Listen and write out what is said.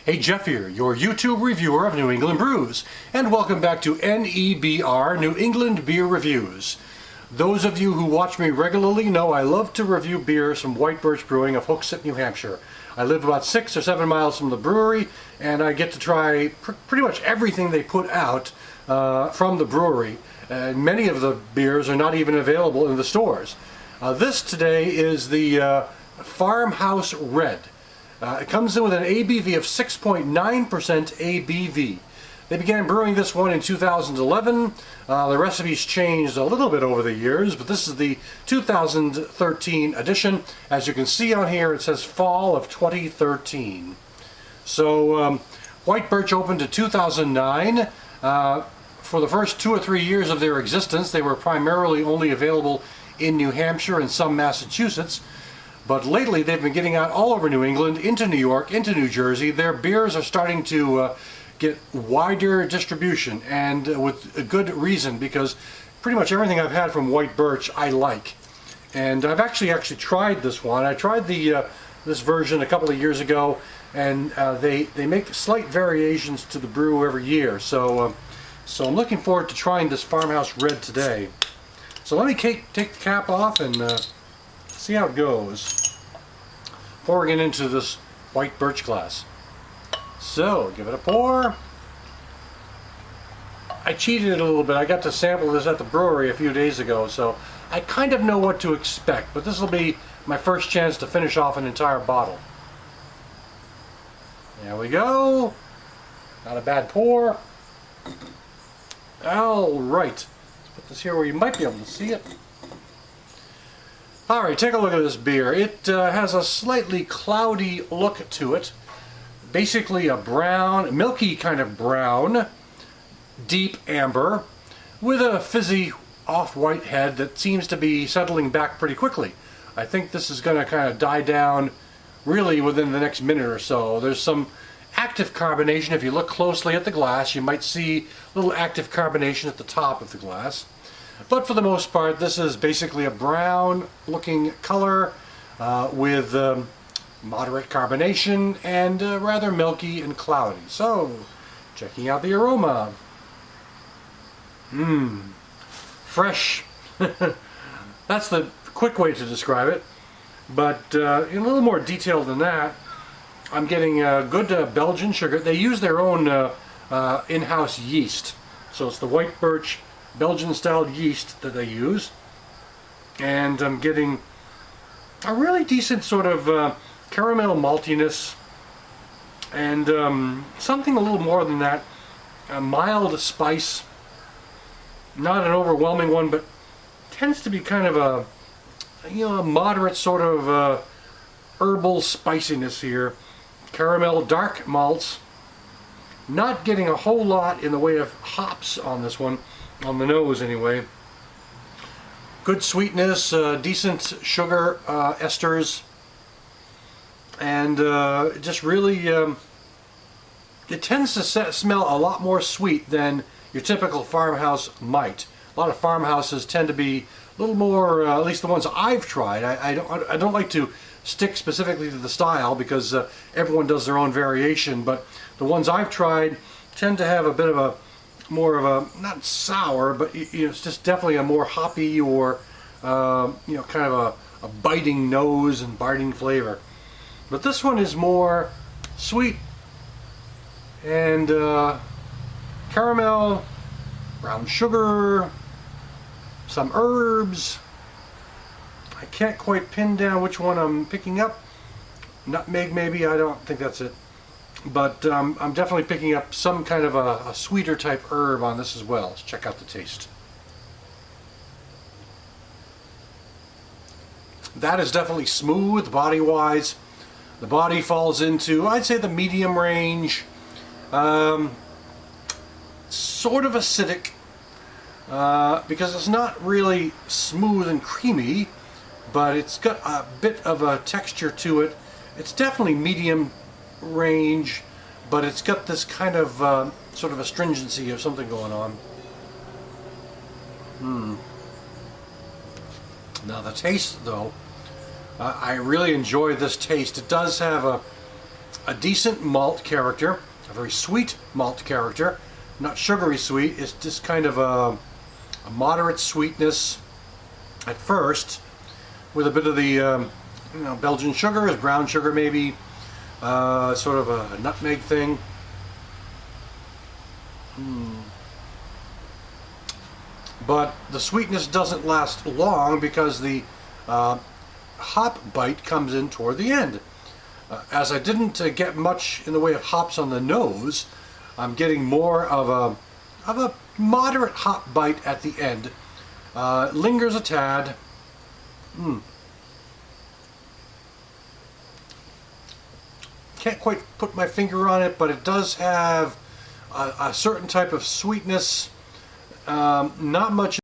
Hey, Jeff here, your YouTube reviewer of New England brews, and welcome back to NEBR, New England Beer Reviews. Those of you who watch me regularly know I love to review beers from White Birch Brewing of Hooksett, New Hampshire. I live about 6 or 7 miles from the brewery, and I get to try pretty much everything they put out from the brewery. And many of the beers are not even available in the stores. This today is the Farmhouse Red. It comes in with an ABV of 6.9% ABV. They began brewing this one in 2011. The recipe's changed a little bit over the years, but this is the 2013 edition. As you can see on here, it says fall of 2013. So White Birch opened in 2009. For the first 2 or 3 years of their existence, they were primarily only available in New Hampshire and some Massachusetts. But lately they've been getting out all over New England, into New York, into New Jersey. Their beers are starting to get wider distribution, and with a good reason, because pretty much everything I've had from White Birch I like. And I've actually tried this one. I tried this version a couple of years ago, and they make slight variations to the brew every year. So I'm looking forward to trying this Farmhouse Red today. So let me take the cap off and see how it goes before we get into this White Birch glass. So give it a pour. I cheated it a little bit. I got to sample this at the brewery a few days ago, so I kind of know what to expect, but this will be my first chance to finish off an entire bottle. There we go. Not a bad pour. All right. Let's put this here where you might be able to see it. Alright, take a look at this beer. It has a slightly cloudy look to it. Basically a brown, milky kind of brown, deep amber, with a fizzy off-white head that seems to be settling back pretty quickly. I think this is going to kind of die down really within the next minute or so. There's some active carbonation. If you look closely at the glass, you might see a little active carbonation at the top of the glass. But for the most part, this is basically a brown looking color with moderate carbonation and rather milky and cloudy. So, checking out the aroma. Fresh. That's the quick way to describe it. But in a little more detail than that, I'm getting good Belgian sugar. They use their own in-house yeast. So it's the White Birch Belgian-style yeast that they use, and I'm getting a really decent sort of caramel maltiness, and something a little more than that, a mild spice, not an overwhelming one, but tends to be kind of a moderate sort of herbal spiciness here. Caramel dark malts. Not getting a whole lot in the way of hops on this one. On the nose anyway. Good sweetness, decent sugar esters, and just really it tends to smell a lot more sweet than your typical farmhouse might. A lot of farmhouses tend to be a little more, at least the ones I've tried. I don't like to stick specifically to the style because everyone does their own variation, but the ones I've tried tend to have a bit of a more of a, not sour, but it's just definitely a more hoppy or kind of a biting nose and biting flavor. But this one is more sweet and caramel, brown sugar, some herbs. I can't quite pin down which one I'm picking up. Nutmeg maybe, I don't think that's it. But I'm definitely picking up some kind of a sweeter type herb on this as well. Let's check out the taste. That is definitely smooth body-wise. The body falls into, I'd say, the medium range. Sort of acidic, because it's not really smooth and creamy, but it's got a bit of a texture to it. It's definitely medium range, but it's got this kind of sort of astringency of something going on. Now the taste, though, I really enjoy this taste. It does have a decent malt character, a very sweet malt character, not sugary sweet. It's just kind of a moderate sweetness at first, with a bit of the Belgian sugar, brown sugar maybe, sort of a nutmeg thing. But the sweetness doesn't last long because the hop bite comes in toward the end. As I didn't get much in the way of hops on the nose, I'm getting more of a moderate hop bite at the end. It lingers a tad. Can't quite put my finger on it, but it does have a certain type of sweetness. Not much